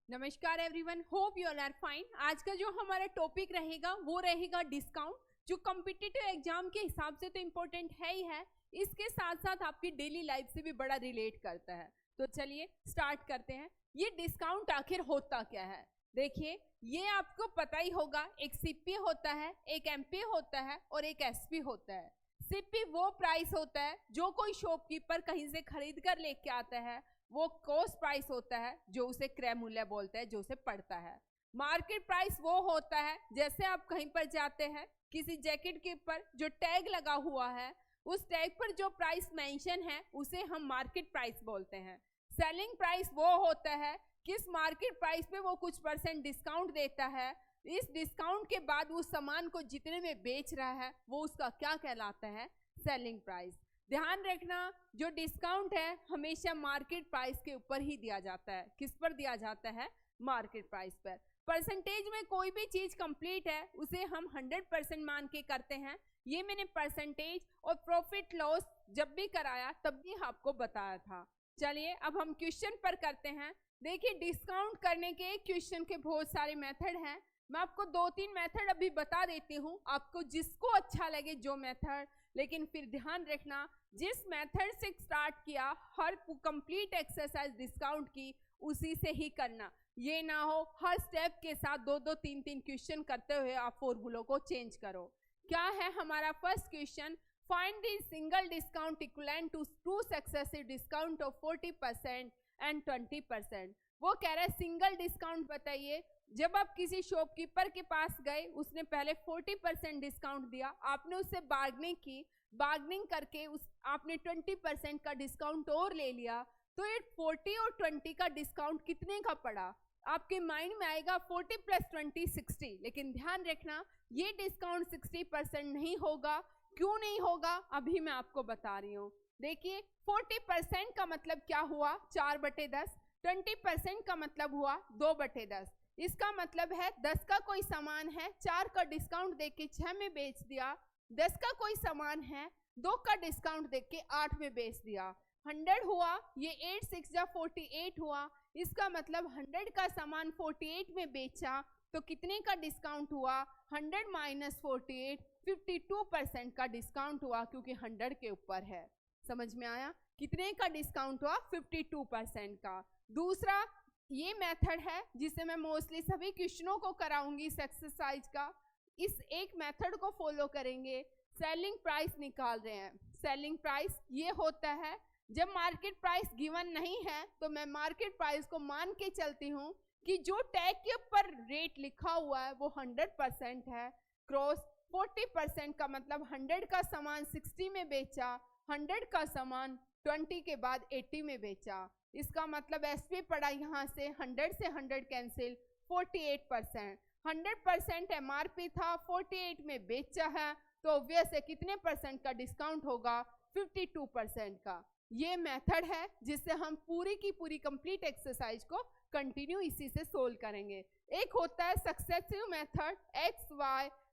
नमस्कार everyone, hope you all are fine. आज का जो हमारा टॉपिक रहेगा वो रहेगा डिस्काउंट, जो कॉम्पिटिटिव एग्जाम के हिसाब से तो इम्पोर्टेंट है ही है, इसके साथ साथ आपकी डेली लाइफ से भी बड़ा रिलेट करता है। तो चलिए स्टार्ट करते हैं। ये डिस्काउंट आखिर होता क्या है? देखिए, ये आपको पता ही होगा, एक सीपी होता है, एक एमपी होता है और एक एसपी होता है। सीपी वो प्राइस होता है जो कोई शॉपकीपर कहीं से खरीद कर लेके आता है, वो कॉस्ट प्राइस होता है जो उसे क्रय मूल्य बोलते हैं, जो उसे पड़ता है। मार्केट प्राइस वो होता है, जैसे आप कहीं पर जाते हैं, किसी जैकेट के ऊपर जो टैग लगा हुआ है, उस टैग पर जो प्राइस मेंशन है उसे हम मार्केट प्राइस बोलते हैं। सेलिंग प्राइस वो होता है किस मार्केट प्राइस पे वो कुछ % डिस्काउंट देता है, इस डिस्काउंट के बाद उस सामान को जितने में बेच रहा है वो उसका क्या कहलाता है? Selling price. ध्यान रखना, जो डिस्काउंट है हमेशा मार्केट प्राइस के ऊपर ही दिया जाता है। किस पर दिया जाता है? मार्केट प्राइस पर। परसेंटेज में कोई भी चीज कंप्लीट है उसे हम 100% मान के करते हैं। ये मैंने परसेंटेज और प्रॉफिट लॉस जब भी कराया तब भी आपको बताया था। चलिए अब हम क्वेश्चन पर करते हैं। देखिए, डिस्काउंट करने के क्वेश्चन के बहुत सारे मेथड हैं। मैं आपको 2-3 मेथड अभी बता देती हूँ, आपको जिसको अच्छा लगे जो मेथड। लेकिन फिर ध्यान रखना, जिस मेथड से स्टार्ट किया हर कंप्लीट एक्सरसाइज डिस्काउंट की उसी से ही करना। ये ना हो हर स्टेप के साथ 2-2, 3-3 क्वेश्चन करते हुए आप फॉर्मूलों को चेंज करो। क्या है हमारा first question? Find the single discount equivalent to two successive discount of 40% and 20%। वो कह रहा है सिंगल डिस्काउंट बताइए। जब आप किसी शॉपकीपर के पास गए, उसने पहले 40% डिस्काउंट दिया, आपने उससे बार्गेनिंग की, बार्गेनिंग करके आपने 20% का डिस्काउंट और ले लिया, तो ये 40 और 20 का डिस्काउंट कितने का पड़ा? आपके माइंड में आएगा 40 + 20 60। लेकिन ध्यान रखना, ये डिस्काउंट 60% नहीं होगा। क्यों नहीं होगा? अभी मैं आपको बता रही हूँ। देखिए, 40% का मतलब क्या हुआ? 4/10। 20% का मतलब हुआ 2/10। इसका मतलब है 10 का कोई सामान है, 4 का डिस्काउंट देके 6 में बेच दिया। 10 का कोई सामान है, 2 का डिस्काउंट देके 8 में बेच दिया। 100 हुआ, ये 8 6 जा 48 हुआ। इसका मतलब 100 का सामान 48 में बेचा तो कितने का डिस्काउंट हुआ? 100 - 48, 52% का डिस्काउंट हुआ, क्योंकि 100 के ऊपर है। समझ में आया? कितने का डिस्काउंट हुआ? 52% का। दूसरा ये मेथड है जिसे मैं मोस्टली सभी क्वेश्चनों को कराऊंगी इस एक्सरसाइज का। इस एक मेथड को फॉलो करेंगे। सेलिंग प्राइस निकाल रहे हैं। सेलिंग प्राइस ये होता है, जब मार्केट प्राइस गिवन नहीं है तो मैं मार्केट प्राइस को मान के चलती हूँ कि जो टैग के ऊपर रेट लिखा हुआ है वो 100% है। क्रॉस 40% का मतलब 100 का सामान 60 में बेचा, 100 का सामान 20 के बाद 80 में बेचा। इसका मतलब एसपी पड़ा यहाँ से 100 से 100 कैंसिल, 48%। 100% एमआरपी था, 48 में बेचा है, तो ऑब्वियस है कितने % का डिस्काउंट होगा? 52% का। ये मेथड है जिससे हम पूरी की पूरी कंप्लीट एक्सरसाइज को कंटिन्यू इसी से सोल्व करेंगे। एक होता है सक्सेसिव मेथड,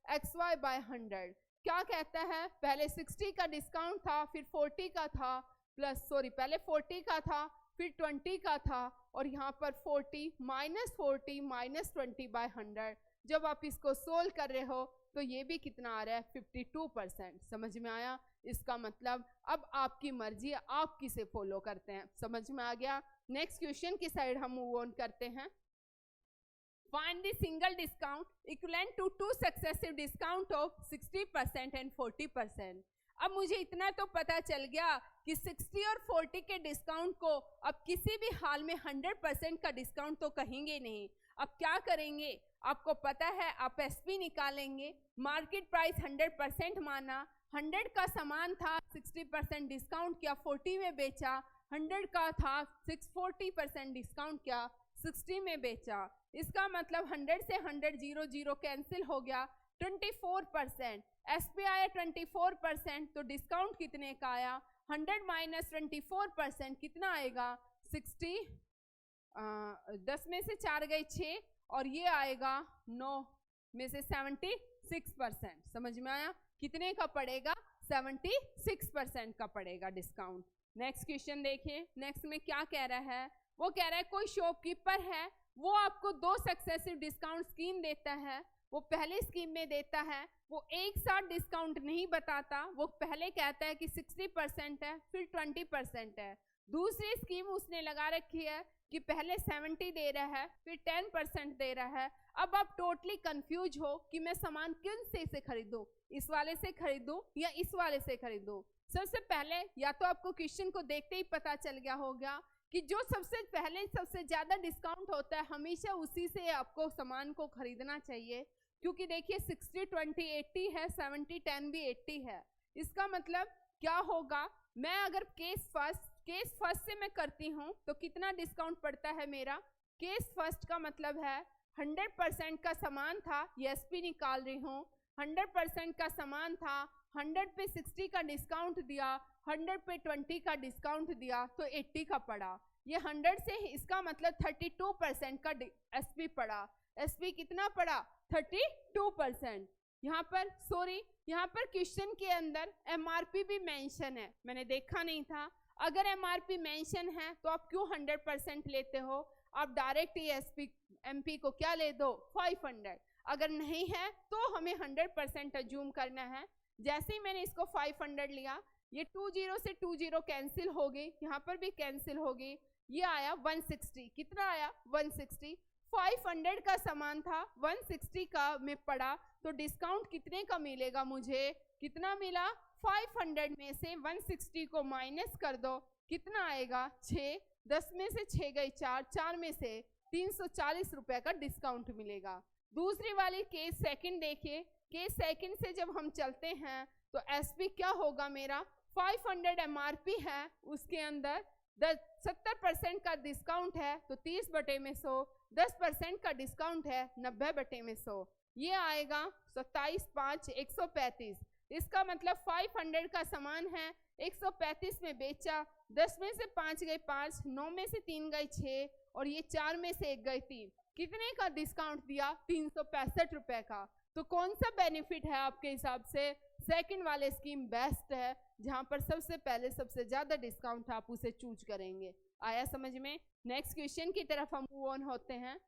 XY by 100। क्या कहता है? पहले 60 का डिस्काउंट था, फिर 40 का था, पहले 40 का था, फिर 20 का था, और यहाँ पर 40 - 20 by 100। जब आप इसको सोल्व कर रहे हो तो ये भी कितना आ रहा है? 52%। समझ में आया? इसका मतलब अब आपकी मर्जी है, आप किसे फॉलो करते हैं। समझ में आ गया? नेक्स्ट क्वेश्चन की साइड हम मूव ऑन करते हैं। Find the single discount equivalent to two successive discount of 60% and 40%। अब मुझे इतना तो पता चल गया कि 60 और 40 के डिस्काउंट को अब किसी भी हाल में 100% का डिस्काउंट तो कहेंगे नहीं। अब क्या करेंगे? आपको पता है, आप एसपी निकालेंगे। मार्केट प्राइस 100% माना, 100 का सामान था, 60% डिस्काउंट किया, 40 में बेचा। 100 का था, 40% डिस्काउंट किया, 60 में बेचा। इसका मतलब 100 से 100 0 कैंसिल हो गया। 24% एसपी आया, 24%, तो डिस्काउंट कितने का आया? 100 - 24% कितना आएगा? 60। 10 में से 4 गए 6, और ये आएगा 9 में से 76%। समझ में आया? कितने का पड़ेगा? 76% का पड़ेगा डिस्काउंट। नेक्स्ट क्वेश्चन देखिए। नेक्स्ट में क्या कह रहा है? वो कह रहा है कोई शॉपकीपर है, वो आपको 2 सक्सेसिव डिस्काउंट स्कीम देता है। वो पहले स्कीम में देता है, वो एक साथ डिस्काउंट नहीं बताता, वो पहले कहता है कि 60% है, फिर 20% है। दूसरी स्कीम उसने लगा रखी है कि पहले 70 दे रहा है, फिर 10% दे रहा है। अब आप टोटली कंफ्यूज हो कि मैं सामान किन से खरीदूं, इस वाले से खरीदूं या इस वाले से खरीदूं। सबसे पहले या तो आपको क्वेश्चन को देखते ही पता चल गया होगा कि जो सबसे पहले सबसे ज्यादा डिस्काउंट होता है हमेशा उसी से आपको सामान को खरीदना चाहिए, क्योंकि देखिए 60 20 80 है, 70 10 भी 80 है। इसका मतलब क्या होगा, मैं अगर केस फर्स्ट से मैं करती हूँ तो कितना डिस्काउंट पड़ता है मेरा। केस फर्स्ट का मतलब है 100% का सामान था, ये एसपी निकाल रही हूँ, 100% का सामान था, 100 पे 60 का डिस्काउंट दिया, 100 पे 20 का डिस्काउंट दिया तो 80 का पड़ा। ये 100 से इसका मतलब 32% का एसपी पड़ा। एसपी कितना पड़ा, 32%। यहाँ पर क्वेश्चन के अंदर एमआरपी भी मेंशन है, मैंने देखा नहीं था। अगर एमआरपी मेंशन है तो आप क्यों 100% लेते हो, आप डायरेक्ट एसपी एमपी को क्या ले दो 500। अगर नहीं है तो हमें 100% अज्यूम करना है। जैसे ही मैंने इसको 500 लिया, ये 20 से 20 कैंसिल होगी, यहाँ पर भी कैंसिल होगी, ये आया 160। कितना आया 160। 500 का सामान था, 160 का में पड़ा, तो डिस्काउंट कितने का मिलेगा मुझे, कितना मिला 500 में से 160 को माइनस कर दो, कितना आएगा 6, 10 में से 6 गई 4, 4 में से 340 रुपए का डिस्काउंट मिलेगा। दूसरी वाली केस सेकंड देखिए, केस सेकंड से जब हम चलते हैं तो एसपी क्या होगा मेरा, 500 एमआरपी है, उसके अंदर 70% का डिस्काउंट है तो 30/100, 10% का डिस्काउंट है 90/100, ये आएगा 27 5 135। इसका मतलब 500 का सामान है, 135 में बेचा, 10 में से 5 गए 5, 9 में से 3 गए 6 और ये 4 में से 1 गए 3। कितने का डिस्काउंट दिया, 365 रुपए का। तो कौन सा बेनिफिट है आपके हिसाब से, सेकंड वाले स्कीम बेस्ट है, जहां पर सबसे पहले सबसे ज्यादा डिस्काउंट आप उसे चूज करेंगे। आया समझ में। नेक्स्ट क्वेश्चन की तरफ हम मूव ऑन होते हैं।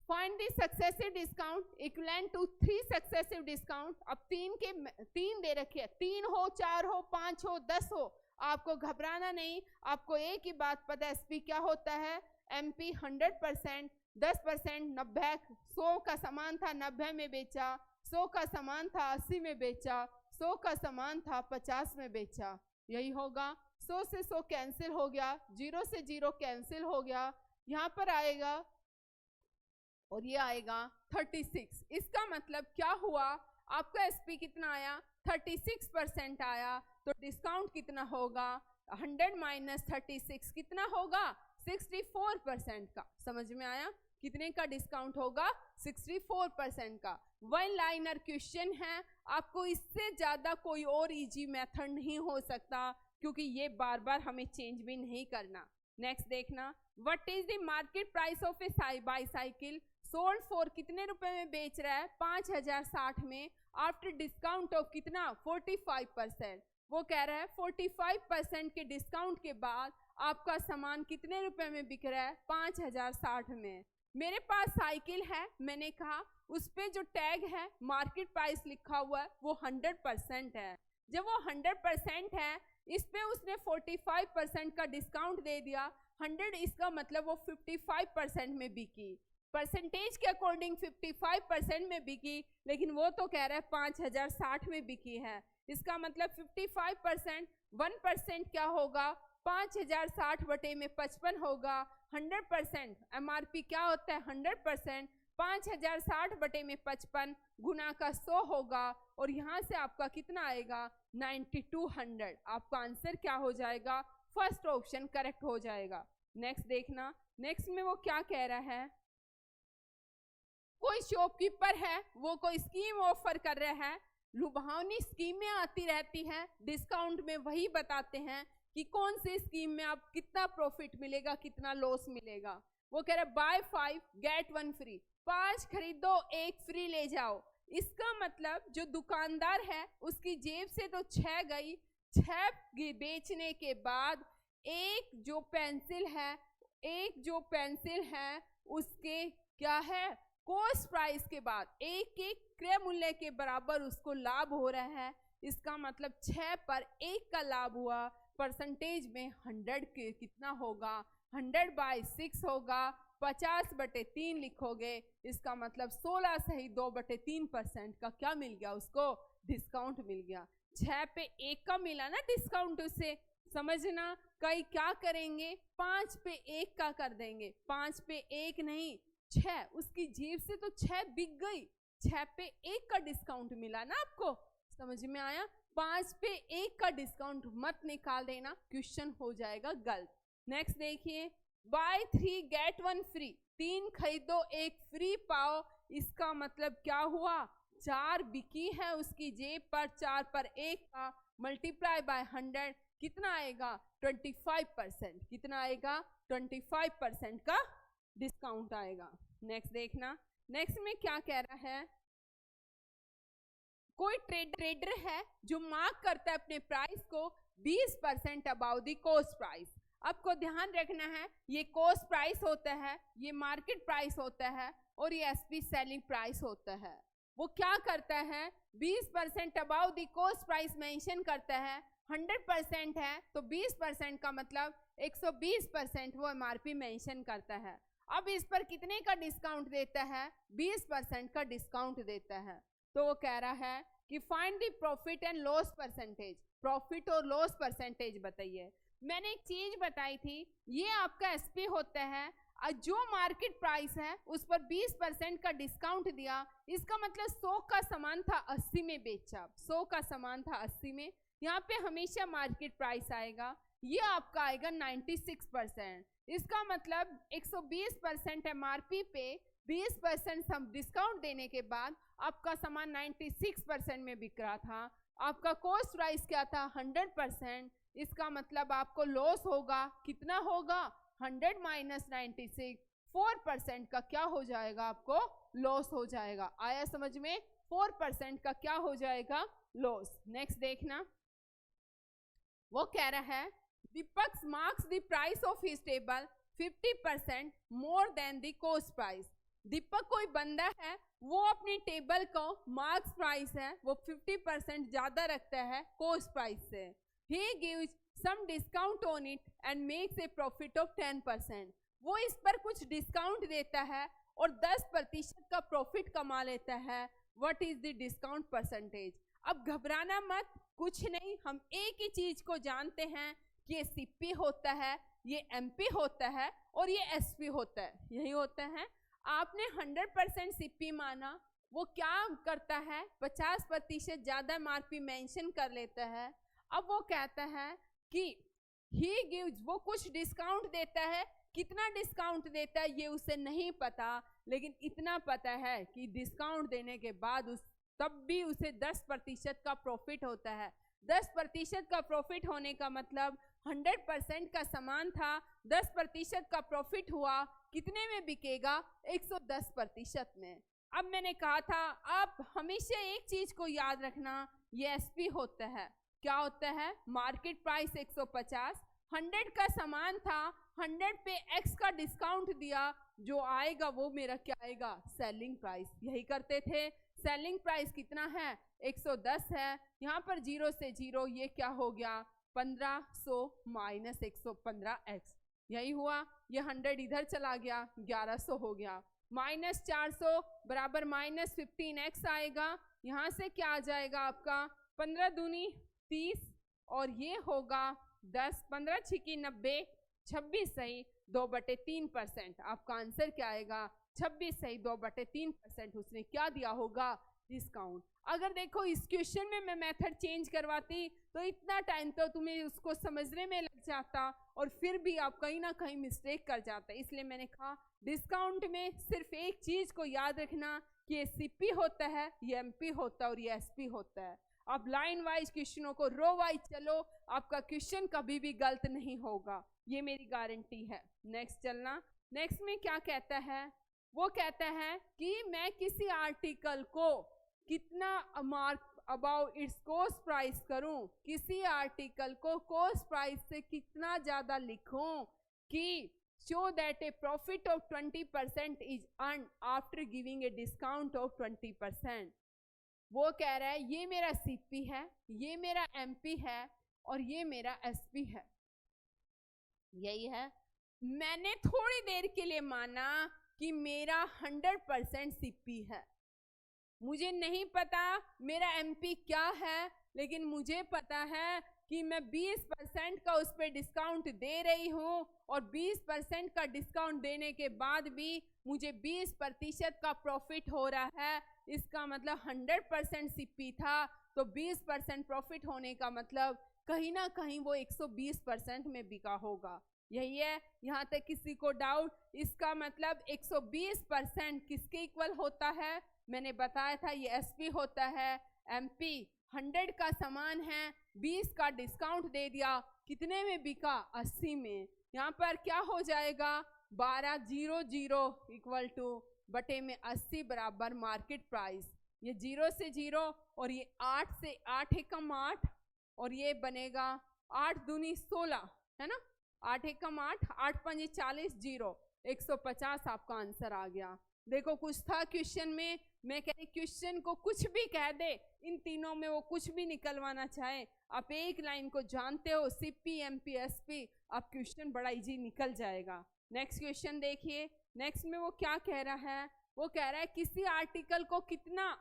Find the successive discount equivalent to 3 successive discount. अब 3 दे रखे हैं, 3 हो 4 हो 5 हो 10 हो, आपको घबराना नहीं। आपको एक ही बात पता है एसपी क्या होता है, एमपी 100%, 10% 90, 100 का सामान था 90 में बेचा, 100 का सामान था 80 में बेचा, 100 का सामान था 50 में बेचा, यही होगा। 100 से 100 कैंसिल हो गया, 0 से 0 कैंसिल हो गया, यहाँ पर आएगा और ये आएगा 36। इसका मतलब क्या हुआ, आपका एसपी कितना आया 36% आया, तो डिस्काउंट कितना होगा 100 माइनस 36 कितना होगा 64% का। समझ में आया, कितने का डिस्काउंट होगा 64% का। वन लाइनर क्वेश्चन है, आपको इससे ज्यादा कोई और इजी मेथड नहीं हो सकता, क्योंकि ये बार बार हमें चेंज भी नहीं करना। नेक्स्ट देखना, what is the market price of A bicycle sold for, कितने रुपए में बेच रहा है 5060 में, आफ्टर डिस्काउंट ऑफ कितना 45%। वो कह रहा है 45% के डिस्काउंट के बाद आपका सामान कितने रुपए में बिक रहा है 5060 में। मेरे पास साइकिल है, मैंने कहा उस पे जो टैग है मार्केट प्राइस लिखा हुआ है वो 100% है। जब वो 100% है, इस पे उसने 45% का डिस्काउंट दे दिया, 100 इसका मतलब वो 55% में बिकी, परसेंटेज के अकॉर्डिंग 55% में बिकी, लेकिन वो तो कह रहा है 5060 में बिकी है। इसका मतलब 55%, 1% क्या होगा 5060 बटे में 55 होगा। 100% एमआरपी क्या होता है 100%, 5060 बटे में 55 गुना का 100 होगा, और यहाँ से आपका कितना आएगा 9200। आपका आंसर क्या हो जाएगा, फर्स्ट ऑप्शन करेक्ट हो जाएगा। नेक्स्ट देखना, नेक्स्ट में वो क्या कह रहा है, कोई शॉपकीपर है, वो कोई स्कीम ऑफर कर रहा है, लुभावनी स्कीमें आती रहती हैं, डिस्काउंट में वही बताते हैं कि कौन सी स्कीम में आप कितना प्रॉफिट मिलेगा कितना लॉस मिलेगा। वो कह रहे बाय 5 गेट 1 फ्री, 5 खरीदो 1 फ्री ले जाओ। इसका मतलब जो दुकानदार है उसकी जेब से तो 6 गई, 6 बेचने के बाद एक जो पेंसिल है एक जो पेंसिल है उसके क्या है कॉस्ट प्राइस के बाद एक एक क्रय मूल्य के बराबर उसको लाभ हो रहा है। इसका मतलब 6 पर 1 का लाभ हुआ। परसेंटेज में 100 के कितना होगा 100/6 होगा। 50/3 लिखोगे, इसका मतलब 16 सही 2/3% का क्या मिल गया उसको डिस्काउंट मिल गया। 6 पे 1 का मिला ना डिस्काउंट उसे, समझना। कई क्या करेंगे 5 पे 1 का कर देंगे, 5 पे 1 नहीं 6, उसकी जेब से तो 6 बिक गई। 6 पे 1 का डिस्काउंट मिला ना आपको, समझ में आया। 5 पे 1 का डिस्काउंट मत निकाल देना, क्वेश्चन हो जाएगा गलत। नेक्स्ट देखिए, बाय 3 गेट 1 फ्री, 3 खरीदो 1 फ्री पाओ। इसका मतलब क्या हुआ 4 बिकी है उसकी जेब पर, 4 पर 1 का मल्टीप्लाई बाय 100 कितना आएगा 25%। कितना आएगा 25% का डिस्काउंट आएगा। नेक्स्ट देखना, नेक्स्ट में क्या कह रहा है, कोई ट्रेडर है जो मार्क करता है अपने प्राइस को 20% अबाउ द कॉस्ट प्राइस। आपको ध्यान रखना है ये कॉस्ट प्राइस होता है, ये मार्केट प्राइस होता है और ये एसपी सेलिंग प्राइस होता है। वो क्या करता है 20% about the cost price mention करता है। 100% है तो 20% का मतलब 120% वो एमआरपी मेंशन करता है। अब इस पर कितने का डिस्काउंट देता है 20% का डिस्काउंट देता है। तो वो कह रहा है कि find the profit and loss percentage, profit और लॉस परसेंटेज बताइए। मैंने एक चीज बताई थी, ये आपका एसपी होता है, जो मार्केट प्राइस है उस पर 20% का डिस्काउंट दिया। इसका मतलब 100 का सामान था 80 में बेचा, 100 का सामान था 80 में, यहाँ पे हमेशा मार्केट प्राइस आएगा। ये आपका आएगा 96%। इसका मतलब 120% एमआरपी पे 20% डिस्काउंट देने के बाद आपका सामान 96% में बिक रहा था। आपका कॉस्ट प्राइस क्या था 100%। इसका मतलब आपको लॉस होगा, कितना होगा 100 माइनस 96, 4% का क्या हो जाएगा आपको लॉस हो जाएगा। आया समझ में, 4% का क्या हो जाएगा लॉस। नेक्स्ट देखना, वो कह रहा है Deepak marks the price of his table 50% more than the cost price. Deepak कोई बंदा है, वो अपनी टेबल को मार्क्स प्राइस है वो 50% ज्यादा रखता है कॉस्ट प्राइस से। He gives some discount on it and makes a profit of 10%। वो इस पर कुछ डिस्काउंट देता है और 10% का प्रॉफिट कमा लेता है। What is the discount percentage? अब घबराना मत, कुछ नहीं, हम एक ही चीज को जानते हैं कि ये सीपी होता है, ये एमपी होता है और ये एसपी होता है, यही होता है। आपने 100% सीपी माना, वो क्या करता है 50% ज्यादा एमआरपी मेंशन कर लेता है। अब वो कहता है कि he gives, वो कुछ डिस्काउंट देता है, कितना डिस्काउंट देता है ये उसे नहीं पता, लेकिन इतना पता है कि डिस्काउंट देने के बाद तब भी उसे 10% का प्रॉफिट होता है। 10% का प्रॉफिट होने का मतलब 100% का सामान था, 10% का प्रॉफिट हुआ, कितने में बिकेगा 110% में। अब मैंने कहा था आप हमेशा एक चीज को याद रखना, ये एसपी होता है, क्या होता है मार्केट प्राइस 150, 100 का सामान था, 100 पे x का डिस्काउंट दिया, जो आएगा वो मेरा क्या आएगा सेलिंग प्राइस। यही करते थे, सेलिंग प्राइस कितना है 110 है, यहाँ पर 0 से 0 ये क्या हो गया 1500 माइनस 115x, यही हुआ। ये 100 इधर चला गया 1100 हो गया, माइनस 400 बराबर माइनस 15x आएगा। यहाँ से क्या आ जाएगा आपका 15 दूनी 30 और ये होगा 10, 15 छिकी 90, 26 सही 2/3%। आपका आंसर क्या आएगा 26 सही 2/3% उसने क्या दिया होगा डिस्काउंट। अगर देखो इस क्वेश्चन में मैं मेथड चेंज करवाती तो इतना टाइम तो तुम्हें उसको समझने में लग जाता और फिर भी आप कहीं ना कहीं मिस्टेक कर जाते। इसलिए मैंने कहा डिस्काउंट में सिर्फ एक चीज को याद रखना कि ये सीपी होता है, ये एमपी होता है और ये एसपी होता है। आप लाइन वाइज क्वेश्चनों को रो वाइज चलो, आपका क्वेश्चन कभी भी गलत नहीं होगा, ये मेरी गारंटी है। नेक्स्ट चलना, नेक्स्ट में क्या कहता है, वो कहता है कि मैं किसी आर्टिकल को कितना mark about it's cost price करूं, किसी आर्टिकल को कॉस्ट प्राइस से कितना ज्यादा लिखूं कि show that a profit of 20% is earned after giving a discount of 20%. वो कह रहा है ये मेरा सीपी है, ये मेरा एमपी है और ये मेरा एसपी है। यही है। मैंने थोड़ी देर के लिए माना कि मेरा 100% सीपी है। मुझे नहीं पता मेरा एमपी क्या है, लेकिन मुझे पता है कि मैं 20% का उस पर डिस्काउंट दे रही हूँ और 20% का डिस्काउंट देने के बाद भी मुझे 20% का प्रॉफिट हो रहा है। इसका मतलब 100% सीपी था, तो 20% प्रॉफिट होने का मतलब कहीं ना कहीं वो 120% में बिका होगा। यही है। यहाँ तक किसी को डाउट? इसका मतलब 120% किसके इक्वल होता है? मैंने बताया था ये एसपी होता है। एमपी 100 का सामान है, 20 का डिस्काउंट दे दिया, कितने में बिका? 80 में। यहाँ पर क्या हो जाएगा? 1200 इक्वल टू बटे में 80 बराबर मार्केट प्राइस। ये 0 से 0 और ये 8 से 8 एकम 8 और ये बनेगा 8 दूनी 16, है ना? 8 एकम 8, 8 पंजे 40, 0, 150 आपका आंसर आ गया। देखो कुछ था क्वेश्चन में, मैं कह रही क्वेश्चन को कुछ भी कह दे, इन तीनों में वो कुछ भी निकलवाना चाहे, आप एक लाइन को जानते हो सीपी एमपी एसपी, आप क्वेश्चन बड़ा इजी निकल जाएगा। नेक्स्ट क्वेश्चन देखिए। नेक्स्ट में वो क्या कह रहा है? वो कह रहा है किसी आर्टिकल को कितना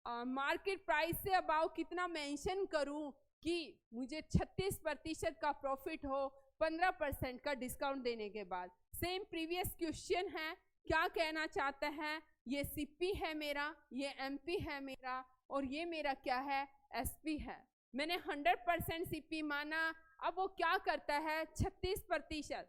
मार्केट प्राइस से अबाव कितना मेंशन करूं कि मुझे 36% का प्रॉफिट हो 15% का डिस्काउंट देने के बाद। सेम प्रीवियस क्वेश्चन है। क्या कहना चाहता है? ये सीपी है मेरा, ये एमपी है मेरा और ये मेरा क्या है? एसपी है। मैंने 100% सीपी माना। अब वो क्या करता है? 36%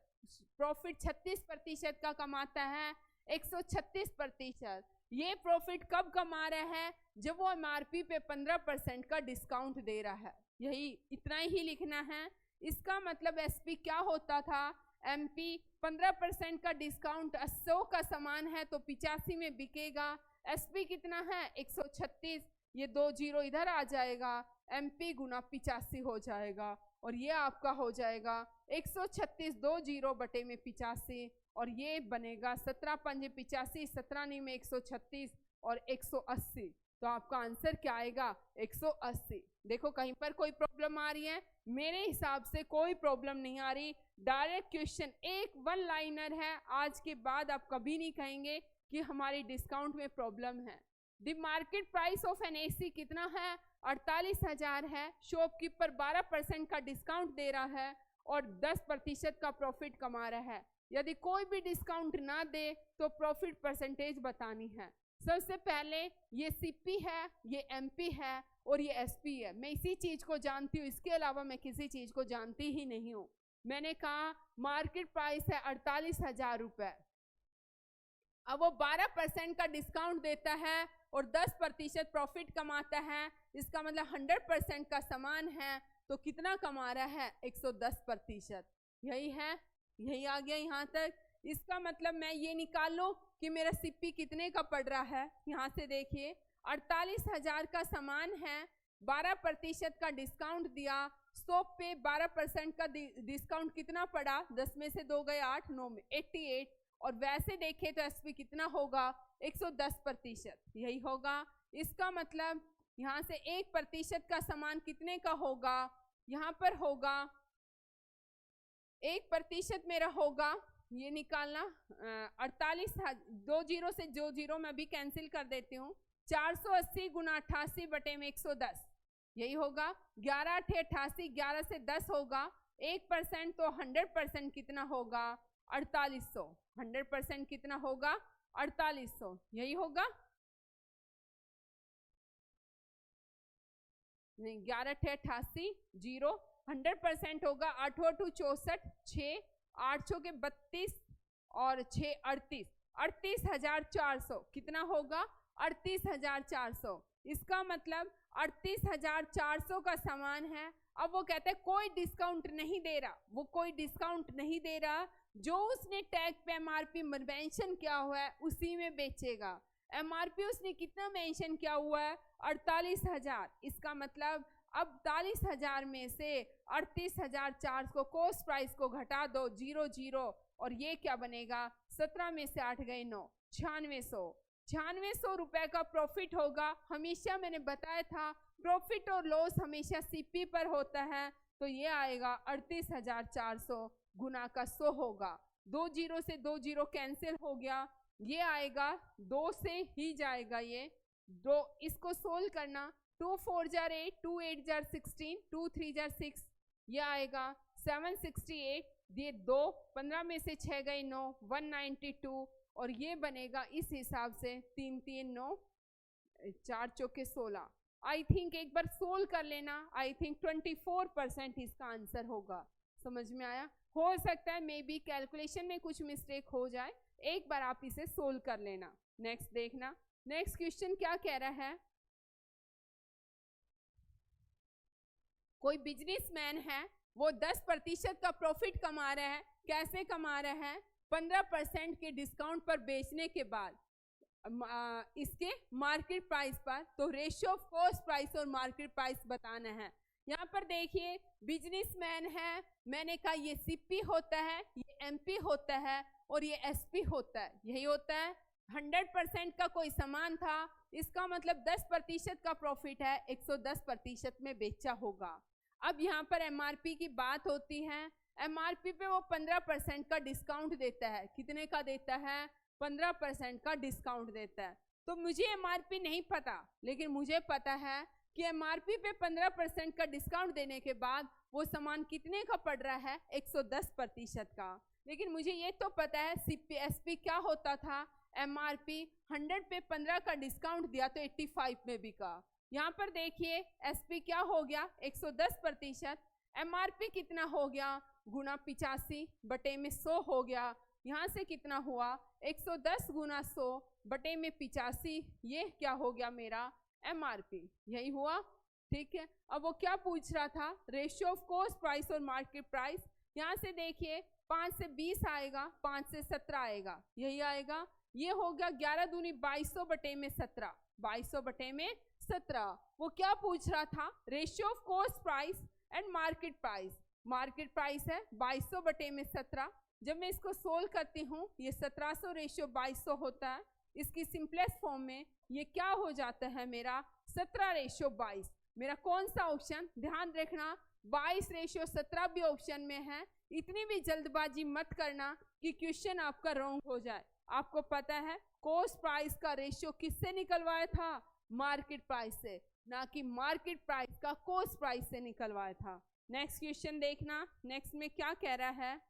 प्रॉफिट 36% का कमाता है, 136%। ये प्रॉफिट कब कमा रहा है? जब वो एमआरपी पे 15% का डिस्काउंट दे रहा है। यही इतना ही लिखना है। इसका मतलब एसपी क्या होता था? एमपी 15% का डिस्काउंट 100 का सामान है तो 85 में बिकेगा। एसपी कितना है? 136, ये 2 0 इधर आ जाएगा, एमपी गुना 85 हो जाएगा और ये आपका हो जाएगा 136 2 0 बटे में 85 और ये बनेगा 17 पंजे 85, 17 नहीं में 136 और 180। तो आपका आंसर क्या आएगा? 180। देखो कहीं पर कोई प्रॉब्लम आ रही है? मेरे हिसाब से कोई प्रॉब्लम नहीं आ रही। डायरेक्ट क्वेश्चन, एक वन लाइनर है। आज के बाद आप कभी नहीं कहेंगे कि हमारी डिस्काउंट में प्रॉब्लम है। The market price of N AC कितना है? 48,000 है। शॉपकीपर 12% का डिस्काउंट दे रहा है और 10% का प्रॉफिट कमा रहा है। यदि कोई भी डिस्काउंट ना दे तो प्रॉफिट परसेंटेज बतानी है। सबसे पहले ये सीपी है, ये एमपी है और ये एसपी है। मैं इसी चीज को जानती हूँ, इसके अलावा मैं किसी चीज को जानती ही नहीं हूँ। मैंने कहा मार्केट प्राइस है 48,000 रुपए। अब वो 12% का डिस्काउंट देता है और 10% प्रॉफिट कमाता है। इसका मतलब 100% का सामान है तो कितना कमा रहा है? 110%। यही है, यही आ गया यहाँ तक। इसका मतलब मैं ये निकाल लूँ कि मेरा सीपी कितने का पड़ रहा है। यहाँ से देखिए 48,000 का सामान है, 12% का डिस्काउंट दिया, 100 पे 12% का डिस्काउंट कितना पड़ा? 10 में से 2 गए 8, 9 में 88 और वैसे देखे तो एसपी कितना होगा? 110%। यही होगा। इसका मतलब यहाँ से 1% का सामान कितने का होगा? यहाँ पर होगा 1% मेरा होगा, ये निकालना 48, 2 0 से 2 0 मैं भी कैंसिल कर देती हूँ। 480 गुना 88 बटे में 110, यही होगा। 11 8 88, 11 से 10 होगा। 1% तो 100% कितना होगा? 4800। 100% कितना होगा? 4800। यही होगा। नहीं, 11 8 88, 0, 100% होगा। 8 8 64, 6, 8 के 32 और 6 38, 38,400 कितना होगा? 38,400। इसका मतलब 38,400 का सामान है। अब वो कहते हैं कोई डिस्काउंट नहीं दे रहा, वो कोई डिस्काउंट नहीं दे रहा, जो उसने टैग पे एमआरपी मेंशन किया हुआ है उसी में बेचेगा। एमआरपी उसने कितना मेंशन किया हुआ है? 48,000। इसका मतलब अब 48,000 में से 38,400 को कॉस्ट प्राइस को घटा दो, 0 0 और ये क्या बनेगा, 17 में से 8 गए 9, 9600 रुपए का प्रॉफिट होगा। हमेशा मैंने बताया था प्रॉफिट और लॉस हमेशा सीपी पर होता है, तो ये आएगा 38,400 गुना का 100 होगा। 2 जीरो से 2 जीरो कैंसिल हो गया, ये आएगा 2 से ही जाएगा ये 2। इसको सोल्व करना, 2 4 जार 8, 2 8 जार 16, 2 3 जार 6, ये आएगा 768, ये 2, 15 में से 6 गए 9, 192, और ये बनेगा इस हिसाब से 3 3 9 4 चौके 16। आई थिंक एक बार सोल्व कर लेना, आई थिंक 24% इसका आंसर होगा। समझ में आया? हो सकता है मे बी कैलकुलेशन में कुछ मिस्टेक हो जाए, एक बार आप इसे सोल्व कर लेना। नेक्स्ट देखना, नेक्स्ट क्वेश्चन क्या कह रहा है। कोई बिजनेसमैन है, वो 10% का प्रॉफिट कमा रहा है। कैसे कमा रहा है? 15% के डिस्काउंट पर बेचने के बाद इसके मार्केट प्राइस पर। तो रेशियो ऑफ कॉस्ट प्राइस और मार्केट प्राइस बताना है। यहाँ पर देखिए बिजनेसमैन है, मैंने कहा ये सीपी होता है, ये एमपी होता है और ये एसपी होता है, यही होता है। 100% का कोई सामान था, इसका मतलब 10% का प्रॉफिट है, 110% में बेचा होगा। अब यहाँ पर एमआरपी की बात होती है, एमआरपी पे वो 15% का डिस्काउंट देता है। कितने का देता है? 15% का डिस्काउंट देता है। तो मुझे एमआरपी नहीं पता, लेकिन मुझे पता है कि एमआरपी पे 15% का डिस्काउंट देने के बाद वो सामान कितने का पड़ रहा है? 110% का। लेकिन मुझे ये तो पता है सीपी एसपी क्या होता था, एमआरपी 100 पे 15 का डिस्काउंट दिया तो 85 में बिका। यहाँ पर देखिए एसपी क्या हो गया? 110%। एमआरपी कितना हो गया? गुना 85 बटे में 100 हो गया। यहाँ से कितना हुआ? 110 गुना 100 बटे में 85, ये क्या हो गया मेरा? एमआरपी। यही हुआ, ठीक है। अब वो क्या पूछ रहा था? रेशियो ऑफ कॉस्ट प्राइस और मार्केट प्राइस। यहाँ से देखिए 5 से 20 आएगा, 5 से 17 आएगा, यही आएगा। ये हो गया 11 दूनी 2200 बटे में 17, 2200 बटे में 17। वो क्या पूछ रहा था? Ratio of cost price and market price. Market price है 2200 बटे में 17। जब मैं इसको सोल्व करती हूँ, ये 1700 रेशियो 2200 होता है। इसकी सिंपलेस्ट फॉर्म में ये क्या हो जाता है मेरा? 17 रेशियो 22। मेरा कौन सा ऑप्शन? ध्यान रखना 22 रेशियो 17 भी ऑप्शन में है। इतनी भी जल्दबाजी मत करना कि क्वेश्चन आपका रॉन्ग हो जाए। आपको पता है कॉस्ट प्राइस का रेशियो किससे निकलवाया था? मार्केट प्राइस से, ना कि मार्केट प्राइस का कॉस्ट प्राइस से निकलवाया था। नेक्स्ट क्वेश्चन देखना, नेक्स्ट में क्या कह रहा है।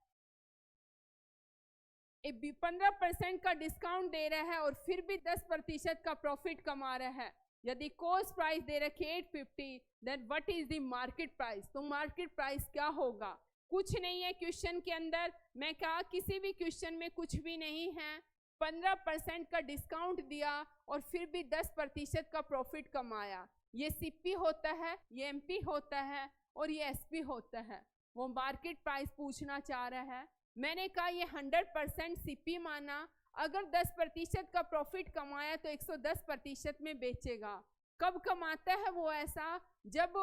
15% का डिस्काउंट दे रहा है और फिर भी 10% का प्रॉफिट कमा रहा है। यदि कॉस्ट प्राइस दे रखे 850, then what is the market price? तो मार्केट प्राइस क्या होगा? कुछ नहीं है क्वेश्चन के अंदर। मैं कहा किसी भी क्वेश्चन में कुछ भी नहीं है। 15% का डिस्काउंट दिया और फिर भी 10% का प्रॉफिट कमाया। ये सीपी होता है, ये एमपी होता है और ये एसपी होता है। वो मार्केट प्राइस पूछना चाह रहा है। मैंने कहा ये 100% सीपी माना। अगर 10% का प्रॉफिट कमाया तो 110% में बेचेगा। कब कमाता है वो ऐसा? जब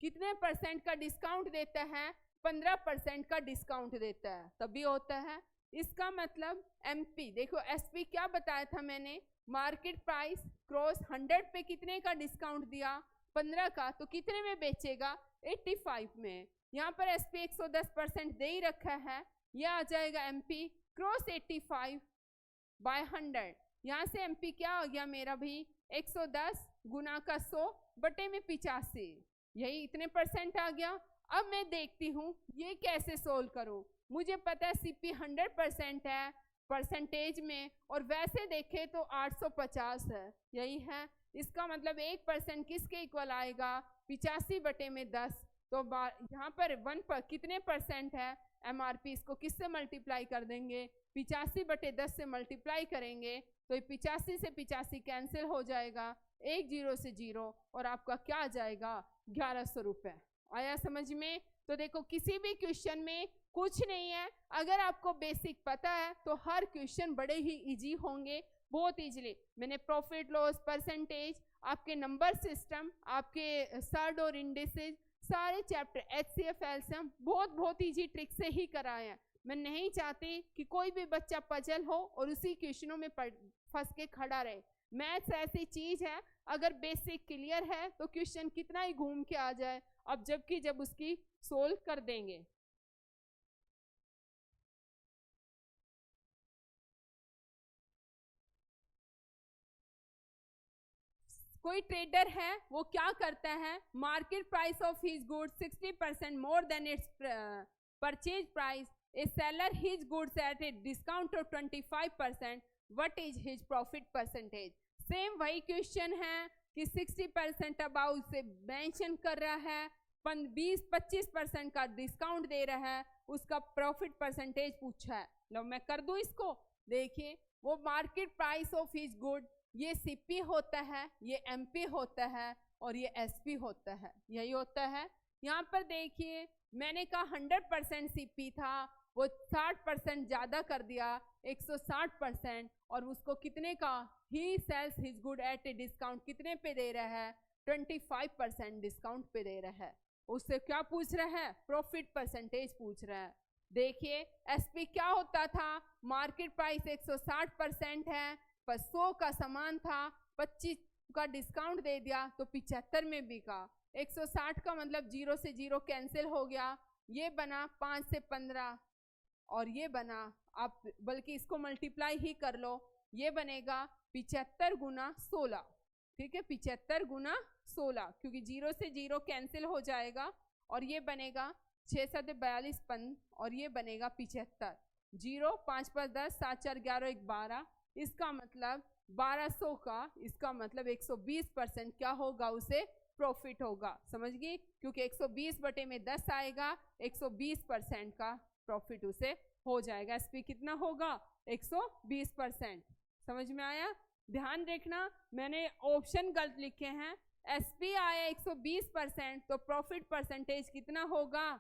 कितने परसेंट का डिस्काउंट देता है? 15% का डिस्काउंट देता है, तभी होता है। इसका मतलब एमपी, देखो एसपी क्या बताया था मैंने? मार्केट प्राइस क्रॉस 100 पे कितने का डिस्काउंट दिया? 15 का, तो कितने में बेचेगा? 85 में। यहाँ पर एसपी 110% दे ही रखा है, यह आ जाएगा एमपी क्रॉस 85 बाय 100। यहाँ से एमपी क्या आ गया मेरा भी? 110 गुना का 100 बटे में 85, यही इतने परसेंट आ गया। अब मैं देखती हूँ ये कैसे सोल्व करूँ। मुझे पता है सीपी 100% है परसेंटेज में, और वैसे देखे तो 850 है, यही है। इसका मतलब 1% किसके इक्वल आएगा? 85 बटे में 10। तो यहाँ पर 1 पर कितने परसेंट है? एमआरपी। इसको किससे मल्टीप्लाई कर देंगे? 85 बटे 10 से मल्टीप्लाई करेंगे तो 85 से 85 कैंसिल हो जाएगा, 1 जीरो से 0, और आपका क्या आ जाएगा? 1100 रुपये। आया समझ में? तो देखो किसी भी क्वेश्चन में कुछ नहीं है। अगर आपको बेसिक पता है तो हर क्वेश्चन बड़े ही इजी होंगे, बहुत इजीली। मैंने प्रॉफिट लॉस, परसेंटेज, आपके नंबर सिस्टम, आपके सर्ड और इंडिसेज, सारे चैप्टर, एचसीएफ, एलसीएम बहुत इजी ट्रिक से ही कराए हैं। मैं नहीं चाहती कि कोई भी बच्चा पजल हो और उसी क्वेश्चनों में फंस के खड़ा रहे। मैथ्स ऐसी चीज है, अगर बेसिक क्लियर है तो क्वेश्चन कितना ही घूम के आ जाए, अब जबकि जब उसकी सोल्व कर देंगे। कोई ट्रेडर है, वो क्या करता है, market price of his goods 60% more than it's purchase price, A seller his goods at a discount of 25%, what is his profit percentage. Same वही क्वेश्चन है कि 60% अबाउट से मेंशन कर रहा है, 20-25% का डिस्काउंट दे रहा है, उसका प्रॉफिट परसेंटेज पूछा है। लो मैं कर दूं इसको। देखिए वो market price of his good, ये सीपी होता है, ये एमपी होता है और ये एसपी होता है, यही होता है। यहाँ पर देखिए मैंने कहा 100% सीपी था, वो 60% ज्यादा कर दिया 160%, और उसको कितने का, he sells his good at a discount, कितने पे दे रहा है, 25% डिस्काउंट पे दे रहा है। उससे क्या पूछ रहा है, प्रॉफिट परसेंटेज पूछ रहा है। देखिए एसपी क्या होता था, मार्केट प्राइस 160% है, पर 100 का सामान था, 25 का डिस्काउंट दे दिया तो 75 में बिका। 160 का मतलब 0 से 0 कैंसिल हो गया, ये बना 5 से 15 और ये बना, आप बल्कि इसको मल्टीप्लाई ही कर लो, ये बनेगा 75 गुना 16। ठीक है, 75 गुना 16, क्योंकि 0 से 0 कैंसिल हो जाएगा, और ये बनेगा 6 7 42 5, और ये बनेगा 75। 0 5 5 10 7 4 11 1 12, इसका मतलब 1200 का, इसका मतलब 120% क्या होगा, उसे प्रॉफिट होगा। समझ गई, क्योंकि 120 बटे में 10 आएगा, 120% का प्रॉफिट उसे हो जाएगा। एसपी कितना होगा, 120%। समझ में आया, ध्यान देखना मैंने ऑप्शन गलत लिखे हैं, एसपी आया 120% तो प्रॉफिट परसेंटेज कितना होगा,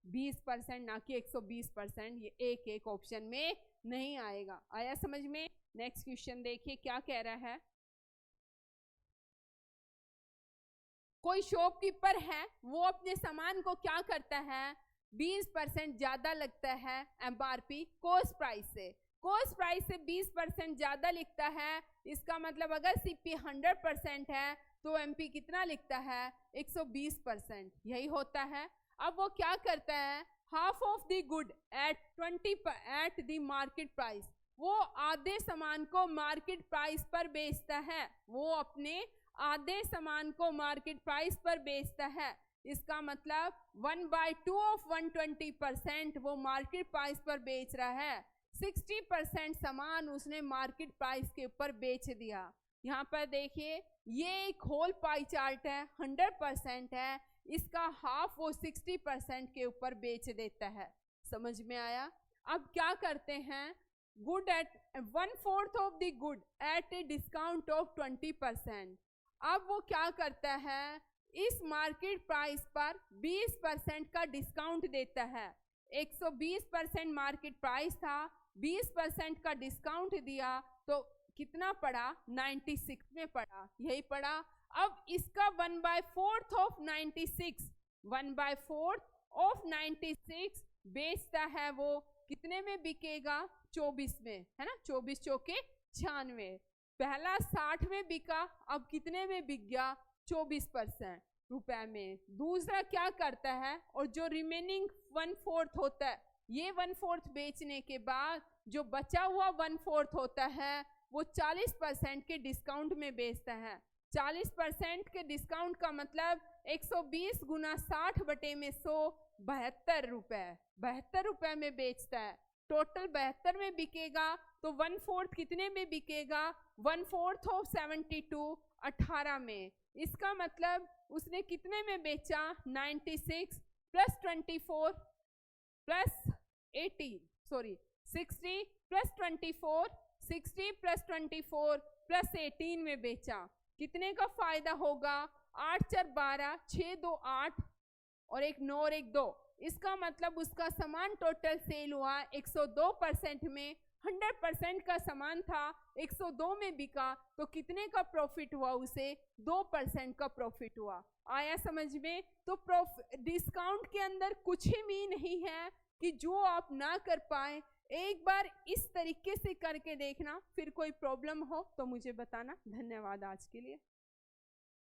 20%, ना कि 120%। ये एक एक ऑप्शन में नहीं आएगा। आया समझ में। नेक्स्ट क्वेश्चन देखिए क्या कह रहा है। कोई शॉपकीपर है, वो अपने सामान को क्या करता है, 20% ज्यादा लगता है एमआरपी कॉस्ट प्राइस से। कॉस्ट प्राइस से 20% ज्यादा लिखता है, इसका मतलब अगर सीपी 100% है तो एमपी कितना लिखता है, 120%। यही होता है। अब वो क्या करता है, half of the good at 20 at the market price, वो आधे सामान को मार्केट प्राइस पर बेचता है, वो अपने आधे सामान को मार्केट प्राइस पर बेचता है। इसका मतलब 1/2 ऑफ 120% वो मार्केट प्राइस पर बेच रहा है, 60% सामान उसने मार्केट प्राइस के ऊपर बेच दिया। यहाँ पर देखिए ये एक होल पाई चार्ट है, 100% है, इसका हाफ वो 60% के ऊपर बेच देता है। समझ में आया। अब क्या करते हैं, good at 1/4 of the good at a discount of 20%। अब वो क्या करता है, इस मार्केट प्राइस पर 20% का डिस्काउंट देता है। 120% मार्केट प्राइस था, 20% का डिस्काउंट दिया तो कितना पड़ा, 96 में पड़ा, यही पड़ा। अब इसका 1/4 ऑफ 96, 1/4 ऑफ 96 बेचता है, वो कितने में बिकेगा, 24 में, है ना, 24 चौके 96। पहला 60 में बिका, अब कितने में बिक गया, 24% रुपए में। दूसरा क्या करता है, और जो रिमेनिंग 1/4 होता है, ये 1/4 बेचने के बाद जो बचा हुआ 1/4 होता है वो 40% के डिस्काउंट में बेचता है। 40% के डिस्काउंट का मतलब 120 गुना 60 बटे में 100, 72 रुपए, 72 रुपए में बेचता है। टोटल 72 में बिकेगा तो 1/4 कितने में बिकेगा, 1/4 ऑफ 72 18 में। इसका मतलब उसने कितने में बेचा, 96 plus 24 plus 18, sorry 60 plus 24, 60 plus 24 plus 18 में बेचा। कितने का फायदा होगा, 8 4 12, 6 2 8 और 1 9 और 1 2। इसका मतलब उसका सामान टोटल सेल हुआ 102% में, 100% का सामान था, 102 में बिका, तो कितने का प्रॉफिट हुआ? उसे 2% का प्रॉफिट हुआ। आया समझ में? तो डिस्काउंट के अंदर कुछ ही नहीं है कि जो आप ना कर पाए। एक बार इस तरीके से करके देखना, फिर कोई प्रॉब्लम हो तो मुझे बताना। धन्यवाद आज के लिए।